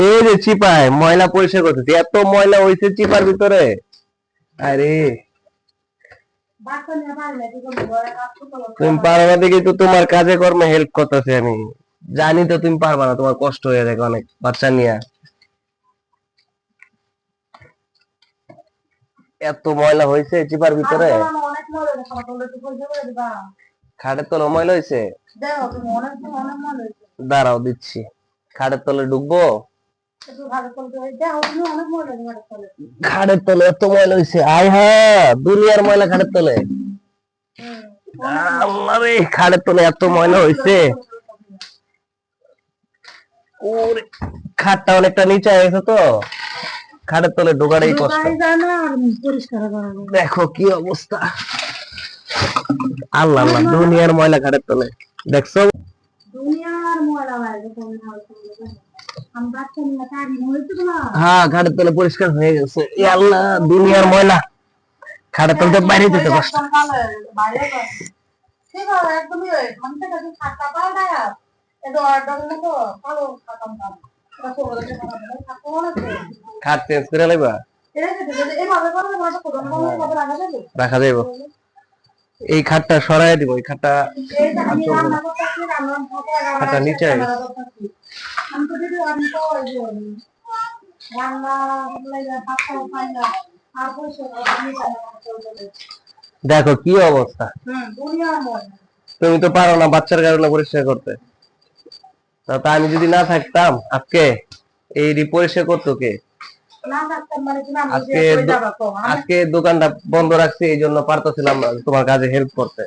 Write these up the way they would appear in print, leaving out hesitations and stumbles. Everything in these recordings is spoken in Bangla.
এই যে চিপায় ময়লা পরিষ্কার করতেছি, এত ময়লা হয়েছে চিপার ভিতরে। আরে তুমি পারবা দেখি তো তোমার কাজে কর্মে হেল্প করতেছি আমি। জানি তো তুমি পারবা না, তোমার কষ্ট হয়ে যায় অনেক বাচ্চা নিয়ে। এত ময়লা হয়েছে চিপার ভিতরে, খাটের তলে ময়লা হয়েছে। দাঁড়াও দিচ্ছি, খাটের তলে ঢুকবো। খাটের তলে এত ময়লা হয়েছে, আয় হ্যাঁ দুনিয়ার ময়লা খাটের তলে। আরে খাটের তলে এত ময়লা হয়েছে, ওরে খাটটা অনেকটা নিচে গেছে তো, খাটের তলে ঢোকাটাই কষ্ট। দেখো কি অবস্থা, আল্লাহ আল্লাহ, দুনিয়ার ময়লা খাটের তলে, দেখছো হ্যাঁ খাটের তলে পরিষ্কার হয়ে গেছে। আল্লাহ দুনিয়ার ময়লা খাটের তলে বাইরে যেতে কষ্ট। খাট চেঞ্জ করে লাইবা, রাখা যাইব। এই খাটটা সরাই দিব, এই খাটটা খাটটা নিচে দেখো কি অবস্থা। তুমি তো পারো না বাচ্চার কারণে পরিষ্কার করতে, তা আমি যদি না থাকতাম আজকে এই পরিষ্কার করতো কে? আজকে আজকে দোকানটা বন্ধ রাখছি, এই জন্য পারতেছিলাম না তোমার কাজে হেল্প করতে।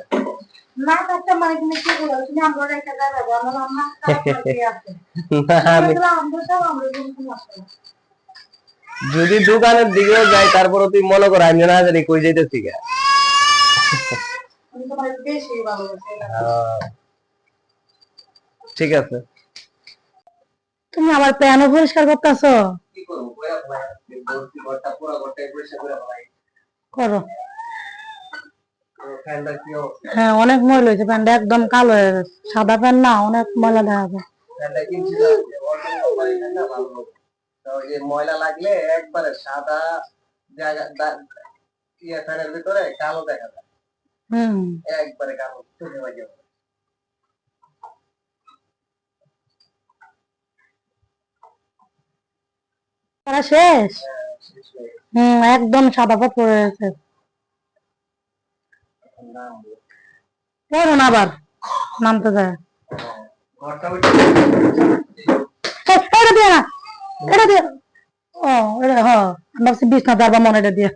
যদি দোকানের দিকেও যাই তারপরে তুই মনে করো আমি না জানি কই যাইতেছি গা। ঠিক আছে, তুমি আবার প্যানও পরিষ্কার করতেছো? করো। হ্যাঁ অনেক ময়লা হয়েছে, প্যান্টটা একদম কালো হয়ে গেছে, সাদা প্যান্ট না, অনেক ময়লা দেখা যায়। ময়লা লাগলে একবারে সাদা জায়গা প্যানের ভিতরে কালো দেখা যায়, একবারে কালো চোখে লাগে। শেষ। একদম সাদা পাত পড়ে গেছে। পড়ো না আবার, নামতে যায়। এটা দিয়ে না, এটা দিয়ে। ও এটা হ্যাঁ ভাবছি বিছনা তারপর মনে এটা দিয়ে।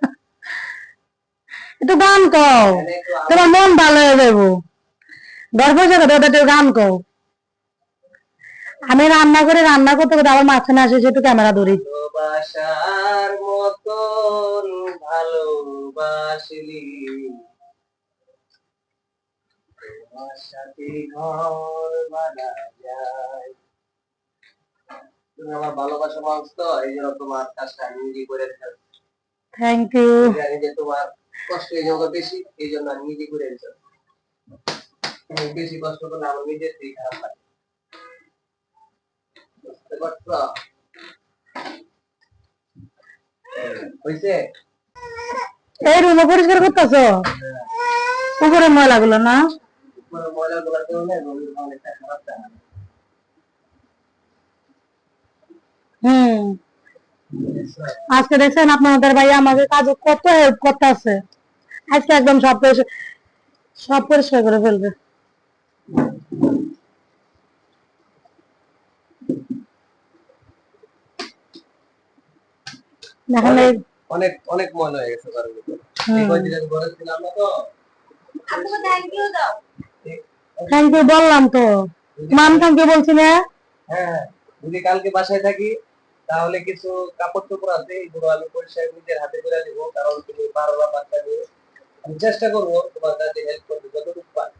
একটু গান কও, তোমার মন ভালো হয়ে যাবো। গল্প ওটা গান কও। আমি রান্না করে রান্না করতে করতে আবার মাঝখানে আসে একটু ক্যামেরা ধরি। ভালোবাসার মতন ভালোবাসলি, তোমার সাথে ঘর বাঁধা যায়। তুমি আমার ভালোবাসা মানুষ তো, এই জন্য তোমার কাজটা আমি নিজে করে ফেলছি। Thank you. জানি যে তোমার কষ্ট এই জন্য বেশি, এই জন্য আমি নিজে করে ফেলছি। তুমি বেশি কষ্ট করলে আমার নিজের দিকে খারাপ লাগে। এই রুমে পরিষ্কার করতেছো? উপরে ময়লা গুলো না, আজকে দেখছেন আপনাদের ভাই আমাদের কাজে কত হেল্প করতে আছে। আজকে একদম সব পরিষ্কার করে ফেলবে। অনেক অনেক ময়লা হয়ে গেছে ঘরের ভিতরে। এই কয়দিন আগে ঘরে ছিলাম না তো। থ্যাংক ইউ বললাম তো, মান থ্যাংক ইউ বলছি না। হ্যাঁ যদি কালকে বাসায় থাকি তাহলে কিছু কাপড় চোপড় আছে, এগুলো আমি পরিষ্কার নিজের হাতে করে দিব, কারণ তুমি পারো না বাচ্চা নিয়ে। আমি চেষ্টা করবো তোমার কাছে হেল্প করতে যতটুকু পারি।